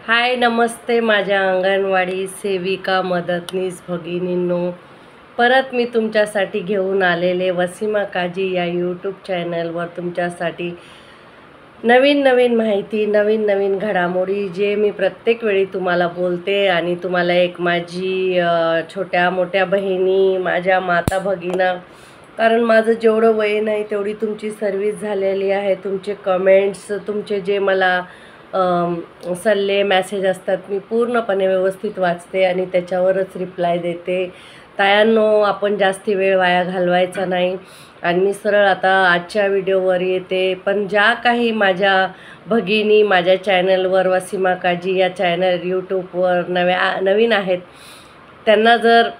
हाय नमस्ते माझ्या अंगणवाडी सेविका मदतनीस भगिनींनो, परत मी तुमच्यासाठी घेऊन आलेले वसीमा काजी या यूट्यूब चॅनलवर तुमच्यासाठी नवीन नवीन माहिती, नवीन नवीन घडामोडी जे मी प्रत्येक वेळी तुम्हाला बोलते आणि तुम्हाला एक माझी छोट्या मोठ्या बहिणी, माझ्या माता भगिना, कारण माझं जेवढं वय नाही तेवढी तुमची सर्व्हिस झालेली आहे. तुमचे कमेंट्स, तुमचे जे मला सल्ले मेसेज असतात मी पूर्णपणे व्यवस्थित वाचते आणि त्याच्यावरच रिप्लाय देते. तायांनो, आपण जास्ती वेळ वाया घालवायचा नाही आणि मी सरळ आता आजच्या व्हिडिओवर येते. पण ज्या काही माझ्या भगिनी माझ्या चॅनलवर वसीमा काजी या चॅनल यूट्यूबवर नवीन आहेत, त्यांना जर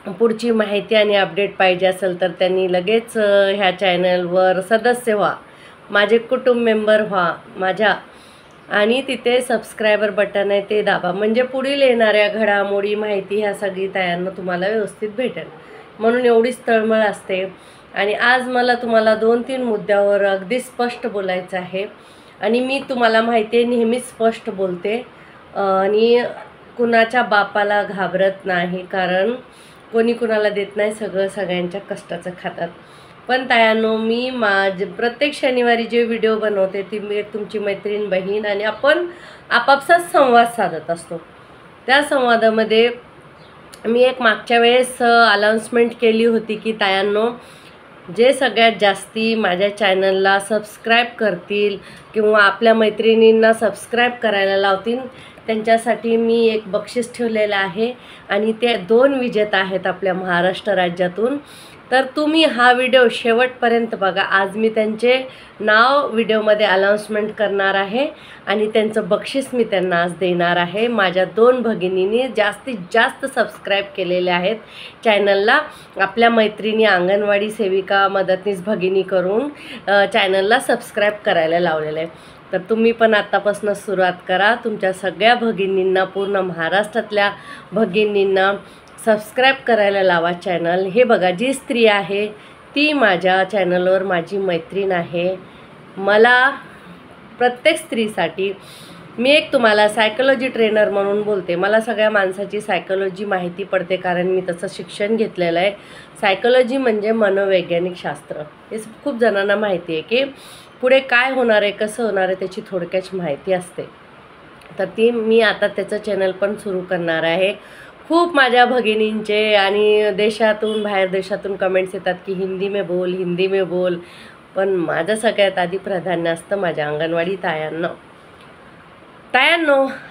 पुढची माहिती आणि अपडेट पाहिजे असेल तर त्यांनी लगेच ह्या चॅनलवर सदस्य व्हा, माझे कुटुंब मेंबर व्हा माझ्या, आणि तिथे सबस्क्रायबर बटन आहे ते दाबा, म्हणजे पुढील येणाऱ्या घडामोडी माहिती ह्या सगळी तायांना तुम्हाला व्यवस्थित भेटेल. म्हणून एवढीच तळमळ असते. आणि आज मला तुम्हाला 2-3 मुद्द्यावर अगदी स्पष्ट बोलायचं आहे आणि मी तुम्हाला माहिती आहे नेहमीच स्पष्ट बोलते आणि कुणाच्या बापाला घाबरत नाही, कारण कोणी कुणाला देत नाही, सगळं सगळ्यांच्या कष्टाचं खातात. पण तायांनो, मी प्रत्येक शनिवारी जे व्हिडिओ बनवते ती मी तुमची मैत्रीण बहीण आणि आपण आपापसात संवाद साधत असतो. त्या संवादामध्ये मी एक मागच्या वेळेस अनाउन्समेंट केली होती की तायांनो, जे सगळ्यात जास्ती माझ्या चॅनलला सबस्क्राईब करतील किंवा आपल्या मैत्रिणींना सबस्क्राईब करायला लावतील त्यांच्यासाठी मी एक बक्षीस ठेवलेलं आहे आणि ते 2 विजेता आहेत आपल्या महाराष्ट्र राज्यातून. तर तुम्ही हा व्हिडिओ शेवटपर्यंत बघा. आज मी त्यांचे नाव व्हिडिओमध्ये अनाउन्समेंट करणार आहे आणि त्यांचं बक्षीस मी त्यांना आज देणार आहे. माझ्या 2 भगिनींनी जास्तीत जास्त सबस्क्राईब केलेले आहेत चॅनलला. आपल्या मैत्रिणी अंगणवाडी सेविका मदतनीस भगिनी करून चॅनलला सबस्क्राईब करायला लावलेलं आहे. तर तुम्ही पण आत्तापासून सुरुवात करा. तुमच्या सगळ्या भगिनींना, पूर्ण महाराष्ट्रातल्या भगिनींना सबस्क्राईब करायला लावा चॅनल. हे बघा, जी स्त्री आहे ती माझ्या चॅनलवर माझी मैत्रीण आहे. मला प्रत्येक स्त्रीसाठी मी एक तुम्हाला सायकोलॉजी ट्रेनर म्हणून बोलते. मला सगळ्या माणसाची सायकोलॉजी माहिती पडते, कारण मी तसं शिक्षण घेतलेलं आहे. सायकोलॉजी म्हणजे मनोवैज्ञानिक शास्त्र. हे खूप जणांना माहिती आहे की पुढे काय होणार आहे, कसं होणार आहे, त्याची थोडक्यात माहिती असते. तर ती मी आता त्याचं चॅनल पण सुरू करणार आहे. खूप माझ्या भगिनींचे आणि देशातून बाहेर देशातून कमेंट्स येतात की हिंदी में बोल, हिंदी में बोल. पण माझं सगळ्यात आधी प्राधान्य असतं माझ्या अंगणवाडी तायांनो,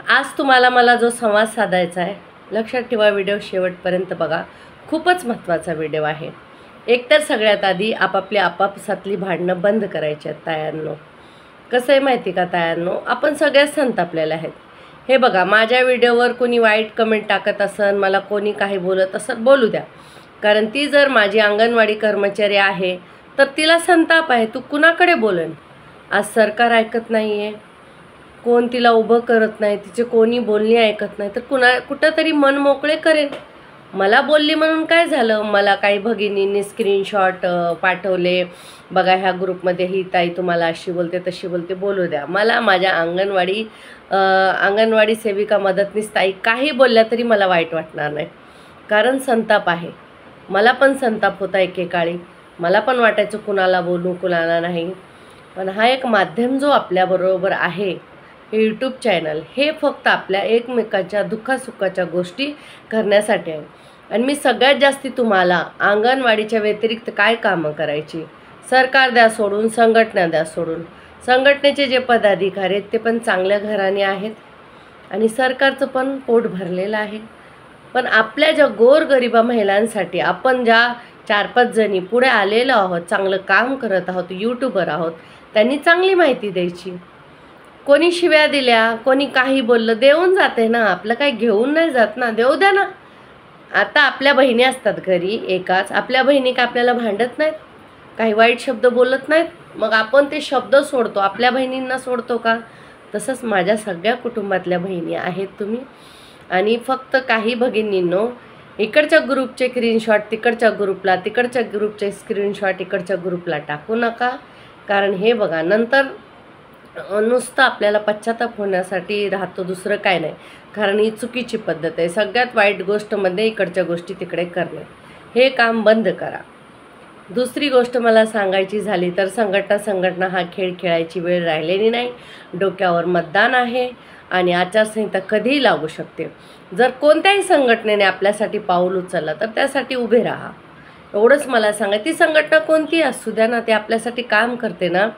आज तुम्हाला मला जो संवाद साधायचा आहे, लक्षात ठेवा, व्हिडिओ शेवटपर्यंत बघा. खूपच महत्त्वाचा व्हिडिओ आहे. एकतर सगळ्यात आधी आपापसातली भांडणं बंद करायची आहेत तायांनो. कसं आहे माहिती का तायांनो, आपण सगळ्याच संतापलेले आहेत. हे बघा, माझ्या व्हिडिओवर कोणी वाईट कमेंट टाकत असन, मला कोणी काही बोलत असेल, बोलू द्या, कारण ती जर माझी अंगणवाडी कर्मचारी आहे तर तिला संताप आहे. तू कुणाकडे बोलन? आज सरकार ऐकत नाही आहे, कोण तिला उभं करत नाही, तिचे कोणी बोलणी ऐकत नाही, तर कुठंतरी मन मोकळे करेन. मला बोलली म्हणून काय झालं? मला काही भगिनींनी स्क्रीनशॉट पाठवले, बघा ह्या ग्रुपमध्ये ही ताई तुम्हाला अशी बोलते तशी बोलते, बोलू द्या. मला माझ्या अंगणवाडी सेविका मदतनीस ताई काही बोलल्या तरी मला वाईट वाटणार नाही, कारण संताप आहे. मला पण संताप होता एकेकाळी, मला पण वाटायचं कुणाला बोलू कुणाला नाही. पण हा एक माध्यम जो आपल्याबरोबर आहे, हे यूट्यूब चॅनल, हे फक्त आपल्या एकमेकांच्या दुःखासुखाच्या गोष्टी करण्यासाठी आहे. आणि मी सगळ्यात जास्ती तुम्हाला अंगणवाडीच्या व्यतिरिक्त काय कामं करायची, सरकार द्या सोडून, संघटना द्या सोडून. संघटनेचे जे पदाधिकारी आहेत ते पण चांगल्या घराणे आहेत आणि सरकारचं पण पोट भरलेलं आहे. पण आपल्या ज्या गोरगरिबा महिलांसाठी आपण ज्या 4-5 जणी पुढे आलेलो आहोत, चांगलं काम करत आहोत, यूट्यूबर आहोत, त्यांनी चांगली माहिती द्यायची. कोणी शिव्या दिल्या, कोणी काही बोललं, देऊन जाते ना, आपलं काही घेऊन नाही जात ना, देऊ द्या ना. आता आपल्या बहिणी असतात घरी एकाच, आपल्या बहिणी का आपल्याला भांडत नाहीत, काही वाईट शब्द बोलत नाहीत, मग आपण ते शब्द सोडतो, आपल्या बहिणींना सोडतो का? तसंच माझ्या सगळ्या कुटुंबातल्या बहिणी आहेत तुम्ही. आणि फक्त काही भगिनींनो, इकडच्या ग्रुपचे स्क्रीनशॉट तिकडच्या ग्रुपला, तिकडच्या ग्रुपचे स्क्रीनशॉट इकडच्या ग्रुपला टाकू नका, कारण हे बघा, नंतर नुसतं आपल्याला पश्चाताप होण्यासाठी राहतो, दुसरं काय नाही. कारण ही चुकीची पद्धत आहे. सगळ्यात वाईट गोष्टमध्ये इकडच्या गोष्टी तिकडे करणे, हे काम बंद करा. दुसरी गोष्ट मला सांगायची झाली तर संघटना हा खेळ खेळायची वेळ राहिलेली नाही. डोक्यावर मतदान आहे आणि आचारसंहिता कधीही लागू शकते. जर कोणत्याही संघटनेने आपल्यासाठी पाऊल उचललं तर त्यासाठी उभे राहा, एवढंच मला सांगा. ती संघटना कोणती असू द्या ना, ती आपल्यासाठी काम करते ना.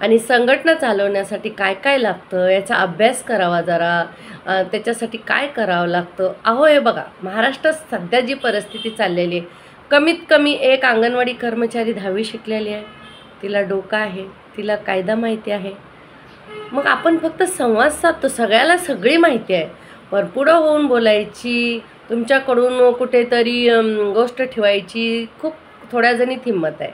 आणि संघटना चालवण्यासाठी काय काय लागतं याचा अभ्यास करावा जरा. त्याच्यासाठी काय करावं लागतं. अहो हे बघा, महाराष्ट्रात सध्या जी परिस्थिती चाललेली आहे, कमीत कमी एक अंगणवाडी कर्मचारी 10वी शिकलेली आहे, तिला डोकं आहे, तिला कायदा माहिती आहे. मग आपण फक्त संवाद साधतो, सगळ्याला सगळी माहिती आहे, पण पुढं होऊन बोलायची, तुमच्याकडून कुठेतरी गोष्ट ठेवायची खूप थोड्या जणीत हिंमत आहे.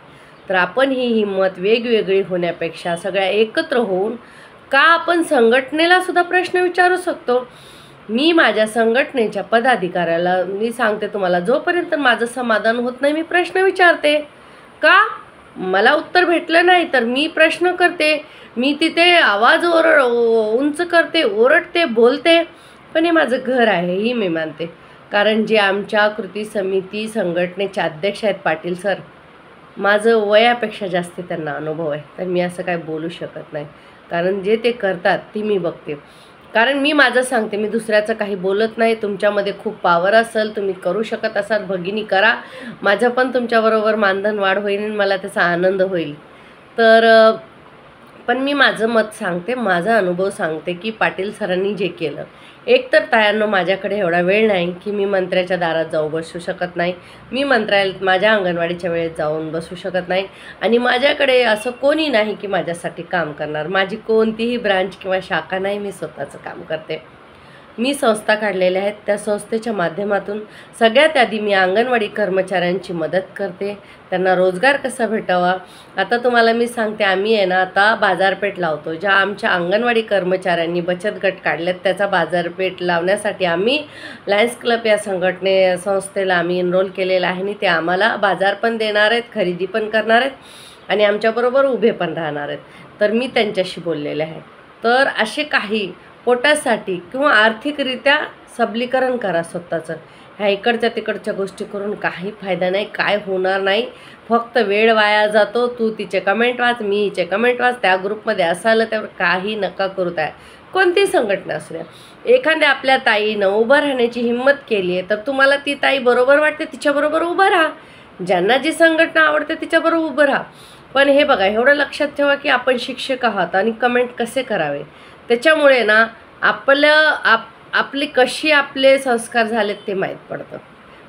तर आपण ही हिंमत वेगवेगळी होण्यापेक्षा सगळ्या एकत्र होऊन का आपण संघटनेला सुद्धा प्रश्न विचारू शकतो. मी माझ्या संघटनेच्या पदाधिकाऱ्याला मी सांगते तुम्हाला, जोपर्यंत माझं समाधान होत नाही मी प्रश्न विचारते. का मला उत्तर भेटलं नाही तर मी प्रश्न करते, मी तिथे आवाज उंच करते, ओरडते, बोलते. पण हे माझं घर आहे ही मी मानते. कारण जे आमच्या कृती समिती संघटनेचे अध्यक्ष आहेत पाटील सर, माझं वयापेक्षा जास्त त्यांना अनुभव आहे. तर मी असं काय बोलू शकत नाही, कारण जे ते करतात ती मी बघते. कारण मी माझं सांगते, मी दुसऱ्याचं काही बोलत नाही. तुमच्यामध्ये खूप पावर असेल, तुम्ही करू शकत असाल, भगिनी करा. माझं पण तुमच्याबरोबर मानधन वाढ होईल आणि मला त्याचा आनंद होईल. तर पण मी माझं मत सांगते, माझा अनुभव सांगते की पाटील सरांनी जे केलं, एकतर तायांनो माझ्याकडे एवढा वेळ नाही की मी मंत्र्याच्या दारात जाऊ बसू शकत नाही, मी मंत्रालयात माझ्या अंगणवाडीच्या वेळेत जाऊन बसू शकत नाही, आणि माझ्याकडे असं कोणी नाही की माझ्यासाठी काम करणार. माझी कोणतीही ब्रांच किंवा शाखा नाही, मी स्वतःचं काम करते. मी संस्था काढलेल्या आहेत, त्या संस्थेच्या माध्यमातून सगळ्यात आधी मी अंगणवाडी कर्मचाऱ्यांची मदत करते, त्यांना रोजगार कसा भेटावा. आता तुम्हाला मी सांगते, आम्ही आहे ना आता बाजारपेठ लावतो. ज्या आमच्या अंगणवाडी कर्मचाऱ्यांनी बचत गट काढलेत त्याचा बाजारपेठ लावण्यासाठी आम्ही लायन्स क्लब या संस्थेला आम्ही एनरोल केलेलं आहे, आणि ते आम्हाला बाजार पण देणार आहेत, खरेदी पण करणार आहेत आणि आमच्याबरोबर उभे पण राहणार आहेत. तर मी त्यांच्याशी बोललेले आहे. तर असे काही पोटासाठी किंवा आर्थिकरित्या सबलीकरण करा स्वतःचं. ह्या इकडच्या तिकडच्या गोष्टी करून काही फायदा नाही, काय होणार नाही, फक्त वेळ वाया जातो. तू तिचे कमेंट वाच, मी हिचे कमेंट वाच, त्या ग्रुपमध्ये असाल त्यावर काही नका करू. त्या कोणती संघटना असू द्या, एखाद्या आपल्या ताईनं उभं राहण्याची हिंमत केली आहे तर तुम्हाला ती ताई बरोबर वाटते, तिच्याबरोबर उभं राहा. ज्यांना जी संघटना आवडते तिच्याबरोबर उभं राहा. पण हे बघा, एवढं लक्षात ठेवा की आपण शिक्षक आहात आणि कमेंट कसे करावे, त्याच्यामुळे ना आपली कशी आपले संस्कार झालेत ते माहीत पडतं.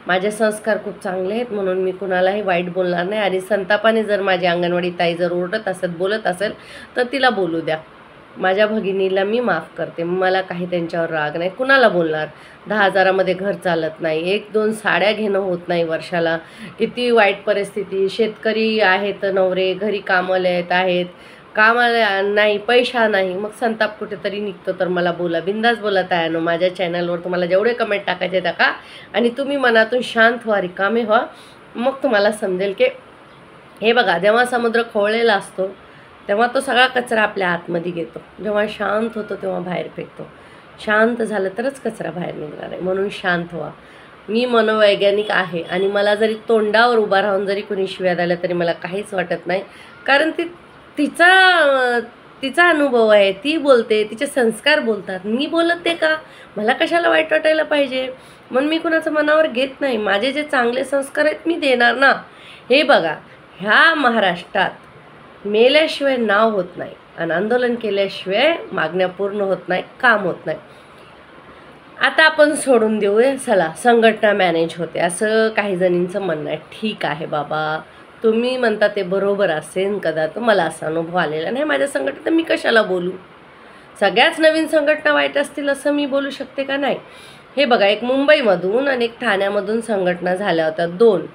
माझे संस्कार खूप चांगले आहेत म्हणून मी कुणालाही वाईट बोलणार नाही. आणि संतापाने जर माझी अंगणवाडी ताई जर ओरडत असेल, बोलत असेल तर तिला बोलू द्या. माझ्या भगिनीला मी माफ करते, मला काही त्यांच्यावर राग नाही. कुणाला बोलणार. 10,000मध्ये घर चालत नाही, 1-2 साड्या घेणं होत नाही वर्षाला. किती वाईट परिस्थिती. शेतकरी आहेत, नवरे घरी कामाला येत आहेत, कामाला नाही, पैसा नाही, मग संताप कुठेतरी निघतो. तर मला बोला, बिंदास बोला तायानो. माझ्या चॅनलवर तुम्हाला जेवढे कमेंट टाकायचे टाका, आणि तुम्ही मनातून शांत व्हा, रिकामे व्हा. मग तुम्हाला समजेल की हे बघा, जेव्हा समुद्र खवळलेला असतो तेव्हा तो सगळा कचरा आपल्या आतमध्ये घेतो, जेव्हा शांत होतो तेव्हा बाहेर फेकतो. शांत झालं तरच कचरा बाहेर निघणार आहे, म्हणून शांत व्हा. मी मनोवैज्ञानिक आहे आणि मला जरी तोंडावर उभा राहून जरी कोणी शिव्या द्यायला तरी मला काहीच वाटत नाही. कारण तिचा अनुभव आहे, ती बोलते, तिचे संस्कार बोलतात. मी बोलते का, मला कशाला वाईट वाटायला पाहिजे. म्हणून मी कुणाचं मनावर घेत नाही. माझे जे चांगले संस्कार आहेत मी देणार ना. हे बघा, ह्या महाराष्ट्रात मेल्याशिवाय नाव होत नाही आणि आंदोलन केल्याशिवाय मागण्या पूर्ण होत नाही, काम होत नाही. आता आपण सोडून देऊया, चला संघटना मॅनेज होते असं काही जणींचं म्हणणं आहे. ठीक आहे बाबा, तुम्ही म्हणता ते बरोबर असेल कदाचित, मला असा अनुभव आलेला नाही माझ्या संघटनेत, मी कशाला बोलू. सगळ्याच नवीन संघटना वाईट असतील असं मी बोलू शकते का. नाही. हे बघा, एक मुंबईमधून आणि एक ठाण्यामधून संघटना झाल्या होत्या. 2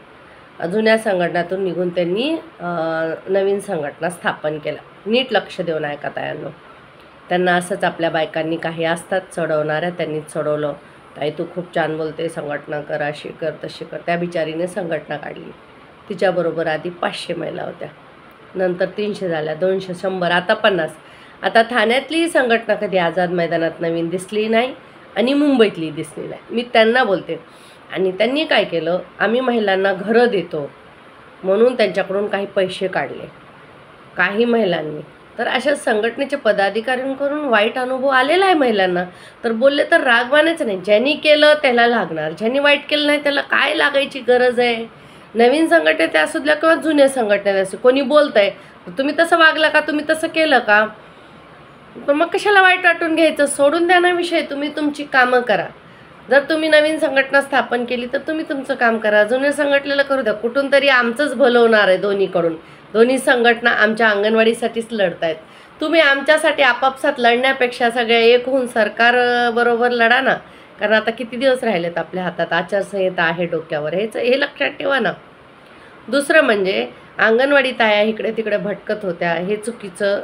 जुन्या संघटनातून निघून त्यांनी नवीन संघटना स्थापन केल्या. नीट लक्ष देऊन ऐका तायांनो. त्यांना असंच आपल्या बायकांनी काही असतात चढवणाऱ्या, त्यांनीच चढवलं. ताई तू खूप छान बोलते, संघटना कर, अशी कर तशी कर. त्या बिचारीने संघटना काढली. तिच्याबरोबर आधी 500 महिला होत्या, नंतर 300 झाल्या, 200, 100, आता 50. आता ठाण्यातली संघटना कधी आझाद मैदानात नवीन दिसली नाही आणि मुंबईतली दिसली नाही. मी त्यांना बोलते. आणि त्यांनी काय केलं, आम्ही महिलांना घरं देतो म्हणून त्यांच्याकडून काही पैसे काढले काही महिलांनी. तर अशा संघटनेचे पदाधिकाऱ्यांकडून वाईट अनुभव आलेला आहे महिलांना. तर बोलले तर राग मानायचं नाही. ज्यांनी केलं त्याला लागणार, ज्यांनी वाईट केलं नाही त्याला काय लागायची गरज आहे. नवीन संघटनेत असू द्या किंवा जुन्या संघटनेत असू, कोणी बोलतंय तुम्ही तसं वागला का, तुम्ही तसं केलं का, पण मग कशाला वाईट वाटून घ्यायचं. सोडून द्या ना विषय, तुम्ही तुमची कामं करा. जर तुम्ही नवीन संघटना स्थापन केली तर तुम्ही तुमचं काम करा, जुन्या संघटनेला करू द्या. कुठून तरी आमचंच भलं होणार आहे दोन्हीकडून. दोन्ही संघटना आमच्या अंगणवाडीसाठीच लढत आहेत. तुम्ही आमच्यासाठी आपापसात लढण्यापेक्षा सगळ्या एक होऊन सरकारबरोबर लढा ना. कारण आता किती दिवस राहिलेत आपल्या हातात, आचारसंहिता आहे डोक्यावर, हे लक्षात ठेवा ना. दुसरं म्हणजे अंगणवाडी ताया इकडे तिकडे भटकत होत्या, हे चुकीचं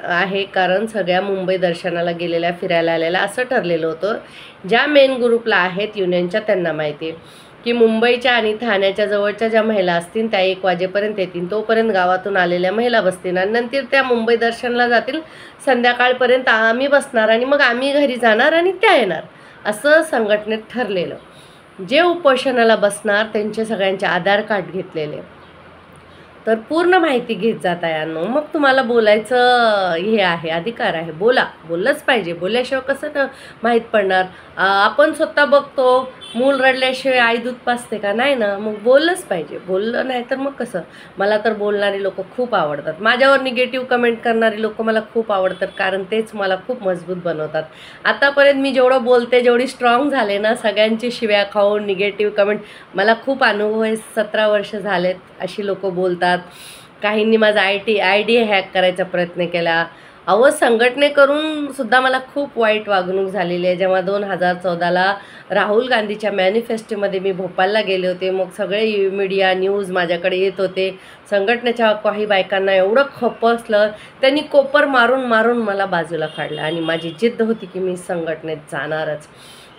आहे. कारण सगळ्या मुंबई दर्शनाला गेलेल्या, फिरायला आलेल्या असं ठरलेलं होतं. ज्या मेन ग्रुपला आहेत युनियनच्या त्यांना माहिती आहे की मुंबईच्या आणि ठाण्याच्या जवळच्या ज्या महिला असतील त्या 1 वाजेपर्यंत येतील. तोपर्यंत गावातून आलेल्या महिला बसतील आणि नंतर त्या मुंबई दर्शनाला जातील. संध्याकाळपर्यंत आम्ही बसणार आणि मग आम्ही घरी जाणार आणि त्या येणार, असं संघटनेत ठरलेलं. जे उपोषणाला बसणार त्यांचे सगळ्यांचे आधार कार्ड घेतलेले. तर पूर्ण माहिती घेत जाता यांनो. मग तुम्हाला बोलायचं हे आहे, अधिकार आहे, बोललंच पाहिजे. बोलल्याशिवाय कसं माहीत पडणार. आपण स्वतः बघतो मूल रडल्याशिवाय आई दूध पाजते का, नाही ना. मग बोललंच पाहिजे. बोललं नाही तर मग कसं. मला तर बोलणारे लोक खूप आवडतात. माझ्यावर निगेटिव्ह कमेंट करणारे लोक मला खूप आवडतात, कारण तेच मला खूप मजबूत बनवतात. आतापर्यंत मी जेवढं बोलते, जेवढी स्ट्रॉंग झाले ना, सगळ्यांची शिव्या खाऊन निगेटिव्ह कमेंट, मला खूप अनुभव आहे. 17 वर्ष झालेत अशी लोक बोलतात. काहींनी माझा आय डी हॅक करायचा प्रयत्न केला. संघटनेकरून सुद्धा मला खूप वाईट वागणूक झालेली आहे. जेव्हा 2014ला राहुल गांधीच्या मॅनिफेस्टोमध्ये मी भोपाळला गेले होते, मग सगळे मीडिया न्यूज माझ्याकडे येत होते. संघटनेच्या काही बायकांना एवढं खपसलं, त्यांनी कोपर मारून मारून मला बाजूला काढलं आणि माझी जिद्द होती की मी संघटनेत जाणारच.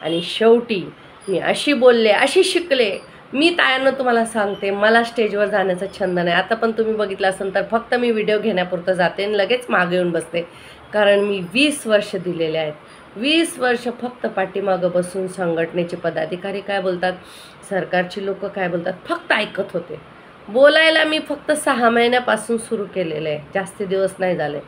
आणि शेवटी मी अशी बोलले, अशी शिकले. मी तायांना तुम्हाला सांगते, मला स्टेजवर जाण्याचा छंद नाही. आता पण तुम्ही बघितलं असेल तर फक्त मी व्हिडिओ घेण्यापुरतं जाते आणि लगेच मागे येऊन बसते. कारण मी 20 वर्ष दिलेले आहेत. 20 वर्ष फक्त पाठीमागं बसून संघटनेचे पदाधिकारी काय बोलतात, सरकारची लोक काय बोलतात, फक्त ऐकत होते. बोलायला मी फक्त 6 महिन्यापासून सुरू केलेलं आहे, जास्ती दिवस नाही झाले.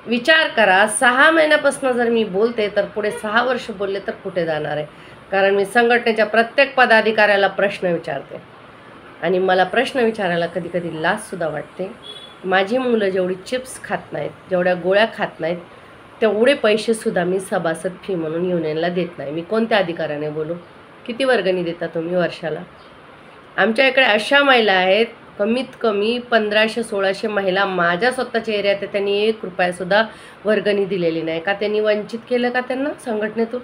विचार करा, 6 महिन्यापासून जर मी बोलते तर पुढे 6 वर्ष बोलले तर कुठे जाणार आहे. कारण मी संघटनेच्या प्रत्येक पदाधिकाऱ्याला प्रश्न विचारते आणि मला प्रश्न विचारायला कधी कधी लाजसुद्धा वाटते. माझी मुलं जेवढी चिप्स खात नाहीत, जेवढ्या गोळ्या खात नाहीत, तेवढे पैसेसुद्धा मी सभासद फी म्हणून युनियनला देत नाही. मी कोणत्या अधिकाराने बोलू. किती वर्गणी देता तुम्ही वर्षाला. आमच्या इकडे अशा महिला आहेत, कमीत कमी 1500-1600 महिला माझ्या स्वतःच्या एरियात आहे, त्यांनी 1 रुपयासुद्धा वर्गणी दिलेली नाही. का त्यांनी वंचित केलं का त्यांना संघटनेतून,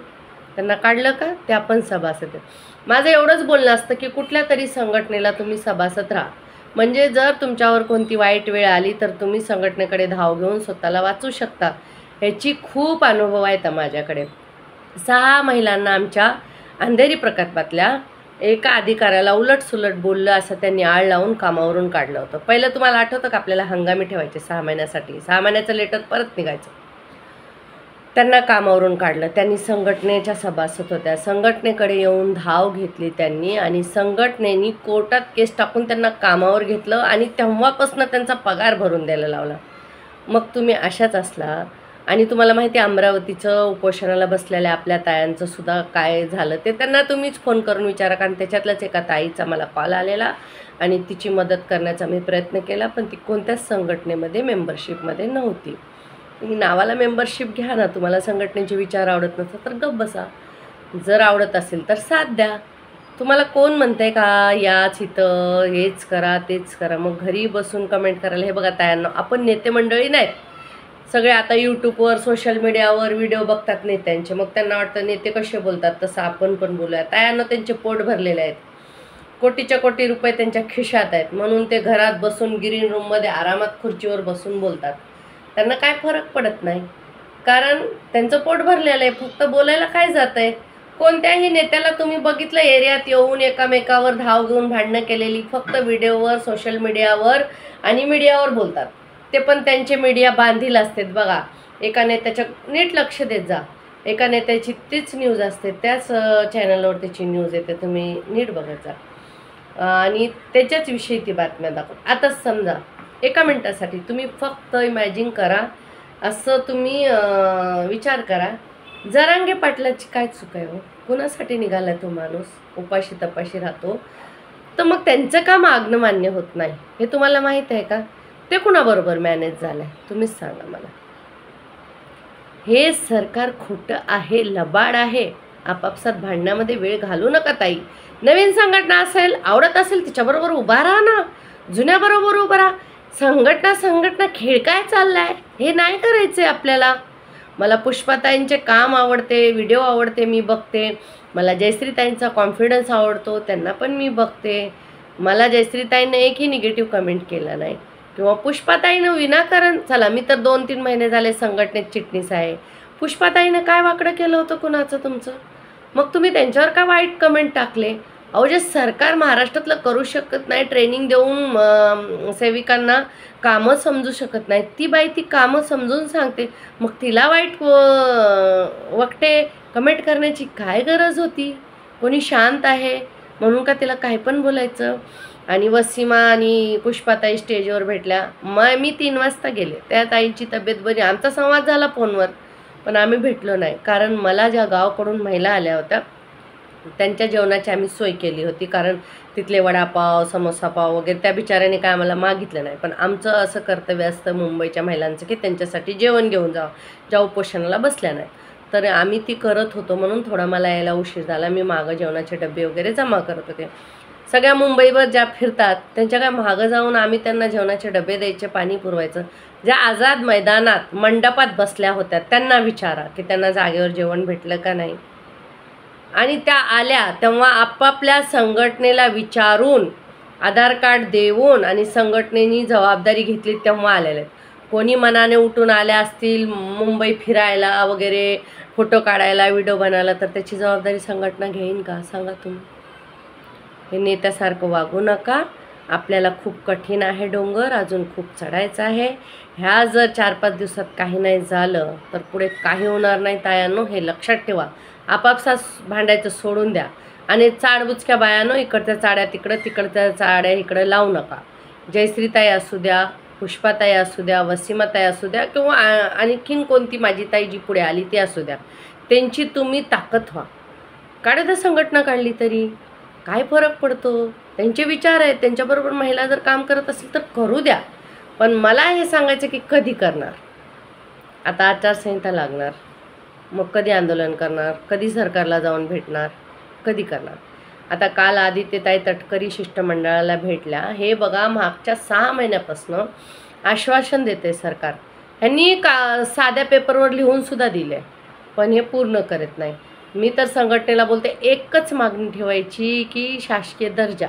त्यांना काढलं का, ते आपण सभासद आहेत. माझं एवढंच बोलणं असतं की कुठल्या तरी संघटनेला तुम्ही सभासद राहा, म्हणजे जर तुमच्यावर कोणती वाईट वेळ आली तर तुम्ही संघटनेकडे धाव घेऊन स्वतःला वाचू शकता. ह्याची खूप अनुभव आहेत माझ्याकडे. 6 महिलांना आमच्या अंधेरी प्रकल्पातल्या एका अधिकाऱ्याला उलटसुलट बोललं असं त्यांनी आळ लावून कामावरून काढलं होतं. पहिलं तुम्हाला आठवतं का, आपल्याला हंगामी ठेवायचे 6 महिन्यासाठी, 6 महिन्याचं लेटर परत निघायचं. त्यांना कामावरून काढलं. त्यांनी संघटनेच्या सभासद होत्या. संघटनेकडे येऊन धाव घेतली त्यांनी आणि संघटनेनी कोर्टात केस टाकून त्यांना कामावर घेतलं आणि तेव्हापासून त्यांचा पगार भरून द्यायला लावला. मग तुम्ही अशाच असला आणि तुम्हाला माहिती आहे अमरावतीचं उपोषणाला बसलेल्या आपल्या तायांचं सुद्धा काय झालं ते त्यांना तुम्हीच फोन करून विचारा. कारण त्याच्यातल्याच एका ताईचा मला कॉल आलेला आणि तिची मदत करण्याचा मी प्रयत्न केला, पण ती कोणत्याच संघटनेमध्ये मेंबरशिपमध्ये नव्हती. नावाला मेंबरशिप घ्या ना. तुम्हाला संघटनेचे विचार आवडत नसतात तर गप्प बसा. जर आवडत असेल तर साथ द्या. तुम्हाला कोण म्हणते का याच इथं हेच करा तेच करा, मग घरी बसून कमेंट करायला. हे बघा तायांना, आपण नेते मंडळी नाहीत. सगळे आता यूट्यूबवर सोशल मीडियावर व्हिडिओ बघतात नेत्यांचे, मग त्यांना वाटतं नेते कसे बोलतात तसं आपण पण बोलूया. तायांना त्यांचे पोट भरलेले आहेत, कोटीच्या कोटी रुपये त्यांच्या खिशात आहेत, म्हणून ते घरात बसून ग्रीन रूममध्ये आरामात खुर्चीवर बसून बोलतात. त्यांना काय फरक पडत नाही, कारण त्यांचं पोट भरलेलं आहे. फक्त बोलायला काय जातं आहे. कोणत्याही नेत्याला तुम्ही बघितलं एरियात येऊन एकामेकावर धाव घेऊन भांडणं केलेली, फक्त व्हिडिओवर सोशल मीडियावर आणि मीडियावर बोलतात. ते पण त्यांचे मीडिया बांधील असतात बघा. एका नेत्याच्या नीट लक्ष देत जा, एका नेत्याची तीच न्यूज असते, त्याच चॅनलवर त्याची न्यूज येते, तुम्ही नीट बघत जा आणि त्याच्याच विषयी ती बातम्या दाखवत. आता समजा एका मिनटासाठी तुम्ही फक्त इमॅजिन करा, असं तुम्ही विचार करा, जरांगे पाटलाची काय चूक आहे हो? कुणासाठी निघाला तो माणूस? उपाशी तपाशी राहतो, तर मग त्यांचं का मागणं मान्य होत नाही हे तुम्हाला माहीत आहे का? ते कुणाबरोबर मॅनेज झालं आहे तुम्हीच सांगा मला. हे सरकार खोटं आहे, लबाड आहे. आपापसात भांडण्यामध्ये वेळ घालू नका ताई. नवीन संघटना असेल, आवडत असेल तिच्याबरोबर उभा राहा ना, जुन्याबरोबर उभा राहा. संघटना खेळ काय चाललाय हे नाही करायचं आपल्याला. मला पुष्पाताईंचे काम आवडते, व्हिडिओ आवडते, मी बघते. मला जयश्रीताईंचा कॉन्फिडन्स आवडतो, त्यांना पण मी बघते. मला जयश्रीताईंने एकही निगेटिव्ह कमेंट केला नाही किंवा पुष्पाताईनं विनाकारण, चला मी तर 2-3 महिने झाले संघटनेत चिटणीस आहे. पुष्पाताईनं काय वाकडं केलं होतं कुणाचं तुमचं? मग तुम्ही त्यांच्यावर काय वाईट कमेंट टाकले? अहो, जे सरकार महाराष्ट्रातलं करू शकत नाही, ट्रेनिंग देऊन सेविकांना कामं समजू शकत नाही, ती बाई ती कामं समजून सांगते, मग तिला वाईट वक्ते कमेंट करण्याची काय गरज होती? कोणी शांत आहे म्हणून का तिला काय पण बोलायचं? आणि वसीमा आणि पुष्पाताई स्टेजवर भेटल्या, मी 3 वाजता गेले. त्या ताईंची तब्येत बरी, आमचा संवाद झाला फोनवर, पण आम्ही भेटलो नाही. कारण मला ज्या गावाकडून महिला आल्या होत्या त्यांच्या जेवणाची आम्ही सोय केली होती, कारण तिथले वडापाव, समोसापाव वगैरे त्या बिचाऱ्याने काय आम्हाला मागितलं नाही. पण आमचं असं कर्तव्य असतं मुंबईच्या महिलांचं की त्यांच्यासाठी जेवण घेऊन जावं, ज्या उपोषणाला बसल्या नाही. तर आम्ही ती करत होतो, म्हणून थोडा मला यायला उशीर झाला. मी मागं जेवणाचे डबे वगैरे जमा करत होते. सगळ्या मुंबईवर ज्या फिरतात त्यांच्या काय मागं जाऊन आम्ही त्यांना जेवणाचे डबे द्यायचे, पाणी पुरवायचं. ज्या आझाद मैदानात मंडपात बसल्या होत्या त्यांना विचारा की त्यांना जागेवर जेवण भेटलं का नाही. आणि त्या आल्या तेव्हा आपापल्या संघटनेला विचारून, आधार कार्ड देऊन आणि संघटनेनी जबाबदारी घेतली तेव्हा आलेले आहेत. कोणी मनाने उठून आल्या असतील मुंबई फिरायला वगैरे, फोटो काढायला, व्हिडिओ बनायला, तर त्याची जबाबदारी संघटना घेईन का? सांगा तुम्ही. हे नेत्यासारखं वागू नका. आपल्याला खूप कठीण आहे डोंगर, अजून खूप चढायचं आहे. ह्या जर 4-5 दिवसात काही नाही झालं तर पुढे काही होणार नाही तायांनो, हे लक्षात ठेवा. आपापसात भांडायचं सोडून द्या आणि चाडबुचक्या बायानो इकडच्या चाड्या तिकडं, तिकडच्या चाड्या इकडं लावू नका. जयश्रीताई असू द्या, पुष्पाताई असू द्या, वसीमाताई असू द्या किंवा आणखीन कोणती माझी ताई जी पुढे आली ती असू द्या, त्यांची तुम्ही ताकद व्हा. काढता संघटना काढली तरी काय फरक पडतो? त्यांचे विचार आहेत, त्यांच्याबरोबर महिला जर काम करत असेल तर करू द्या. पण मला हे सांगायचं की कधी करणार? आता आचारसंहिता लागणार, मग कधी आंदोलन करणार? कधी सरकारला जाऊन भेटणार? कधी करणार? आता काल आदित्यताई तटकरी शिष्टमंडळाला भेटल्या. हे बघा, मागच्या 6 महिन्यापासून आश्वासन देते सरकार. ह्यांनी साध्या पेपरवर लिहूनसुद्धा दिले, पण हे पूर्ण करत नाही. मी तर संघटनेला बोलते, एकच मागणी ठेवायची की शासकीय दर्जा,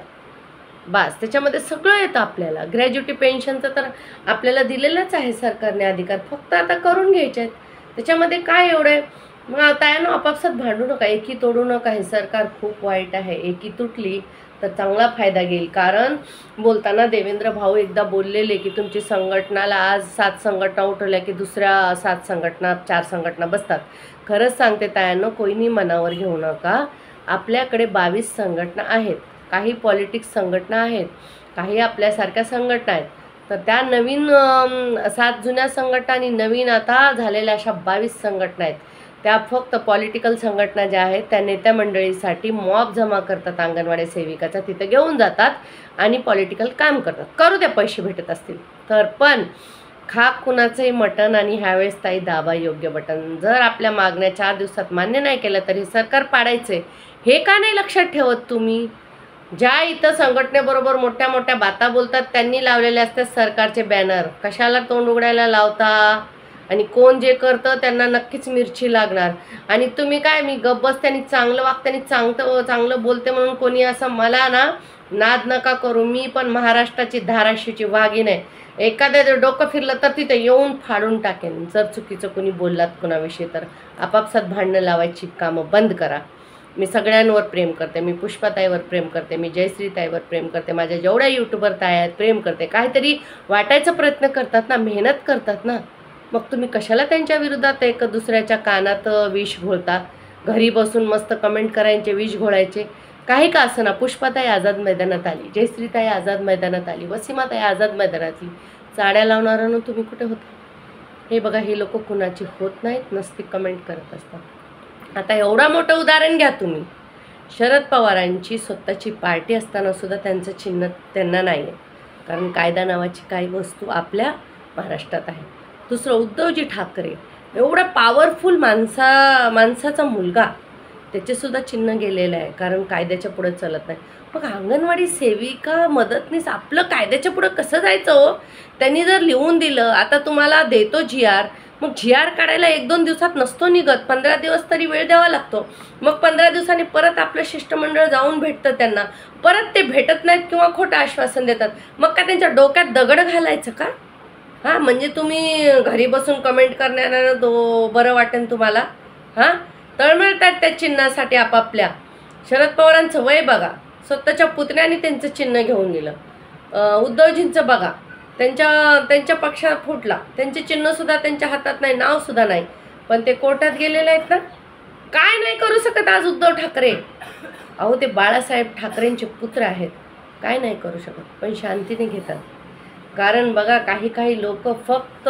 बस. त्याच्यामध्ये सगळं येतं आपल्याला. ग्रॅज्युटी पेन्शनचं तर आपल्याला दिलेलंच आहे सरकारने अधिकार, फक्त आता करून घ्यायचे आहेत. त्याच्यामध्ये काय एवढं आहे? मग आता आहे ना, आपापसात भांडू नका, एकी तोडू नका. हे सरकार खूप वाईट आहे. एकी तुटली तर चांगला फायदा घेईल. कारण बोलताना देवेंद्र भाऊ एकदा बोललेले की तुमची संघटनाला आज 7 संघटना उठवल्या की दुसऱ्या 7 संघटना, 4 संघटना बसतात. खरंच सांगते तायांनो, कोणी मनावर घेऊ नका. आपल्याकडे 22 संघटना आहेत, काही पॉलिटिक्स संघटना आहेत, काही आपल्यासारख्या संघटना आहेत. तर त्या नवीन 7 जुन्या संघटना आणि नवीन आता झालेल्या अशा 22 संघटना आहेत. त्या फक्त पॉलिटिकल संघटना ज्या आहेत त्या नेत्या मंडळीसाठी मॉब जमा करतात, अंगणवाडी सेविकाचा तिथं घेऊन जातात आणि पॉलिटिकल काम करतात. करू द्या, पैसे भेटत असतील तर. पण खाक कुणाचंही मटण, आणि ह्यावेळेस ताई दाबा योग्य बटन. जर आपल्या मागण्या 4 दिवसात मान्य नाही केलं तर हे सरकार पाडायचे. हे का नाही लक्षात ठेवत तुम्ही? ज्या इथं संघटनेबरोबर मोठ्या मोठ्या बाता बोलतात त्यांनी लावलेले असतात सरकारचे बॅनर. कशाला तोंड उघडायला लावता? आणि कोण जे करतं त्यांना नक्कीच मिरची लागणार. आणि तुम्ही काय, मी गब्बस त्यांनी चांगलं वागतानी चांगलं बोलते म्हणून कोणी असं मला ना नाद नका करू. मी पण महाराष्ट्राची धाराशिवची वाघीण आहे. एखाद्या डोकं फिरलं तर तिथे येऊन फाडून टाकेन. जर चुकीचं कोणी बोललात कोणाविषयी तर आपापसात भांडणं लावायची कामं बंद करा. मी सगळ्यांवर प्रेम करते, मी पुष्पाताईवर प्रेम करते, मी जयश्रीताईवर प्रेम करते, माझ्या जेवढ्या यूट्यूबर ताई आहेत प्रेम करते. काहीतरी वाटायचा प्रयत्न करतात ना, मेहनत करतात ना, मग तुम्ही कशाला त्यांच्या विरोधात एक दुसऱ्याच्या कानात विष घोळता? घरी बसून मस्त कमेंट करायचे, विष घोळायचे. काही का असं ना, पुष्पाताई आझाद मैदानात आली, जयश्रीताई आझाद मैदानात आली, वसीमाताई आझाद मैदानात आली. चाड्या लावणाऱ्यानं तुम्ही कुठे होता? हे बघा, हे लोक कुणाची होत नाहीत, नसती कमेंट करत असतात. आता एवढा मोठं उदाहरण घ्या तुम्ही, शरद पवारांची स्वतःची पार्टी असताना सुद्धा त्यांचं चिन्ह त्यांना नाही आहे, कारण कायदा नावाची काही वस्तू आपल्या महाराष्ट्रात आहे. दुसरं, उद्धवजी ठाकरे एवढा पॉवरफुल माणसाचा मुलगा, त्याचेसुद्धा चिन्ह गेलेलं आहे, कारण कायद्याच्या पुढे चालत नाही. मग अंगणवाडी सेविका मदतनीस आपलं कायद्याच्या पुढं कसं जायचं हो? त्यांनी जर लिहून दिलं, आता तुम्हाला देतो GR, मग GR काढायला 1-2 दिवसात नसतो निघत, 15 दिवस तरी वेळ द्यावा लागतो. मग 15 दिवसांनी परत आपलं शिष्टमंडळ जाऊन भेटतं त्यांना, परत ते भेटत नाहीत किंवा खोटं आश्वासन देतात. मग का त्यांच्या डोक्यात दगड घालायचं का? हां, म्हणजे तुम्ही घरी बसून कमेंट करणाऱ्यानं बरं वाटेल तुम्हाला? हां, तळमळतात त्या चिन्हासाठी आपापल्या. शरद पवारांचं वय बघा, स्वतःच्या पुतण्याने त्यांचं चिन्ह घेऊन दिलं. उद्धवजींचं बघा, त्यांच्या पक्षात फुटला, त्यांचे चिन्हसुद्धा त्यांच्या हातात नाही, नावसुद्धा नाही, पण ते कोर्टात गेलेले आहेत ना. काय नाही करू शकत आज उद्धव ठाकरे? अहो, ते बाळासाहेब ठाकरेंचे पुत्र आहेत, काय नाही करू शकत, पण शांतीने घेतात. कारण बघा, काही लोक फक्त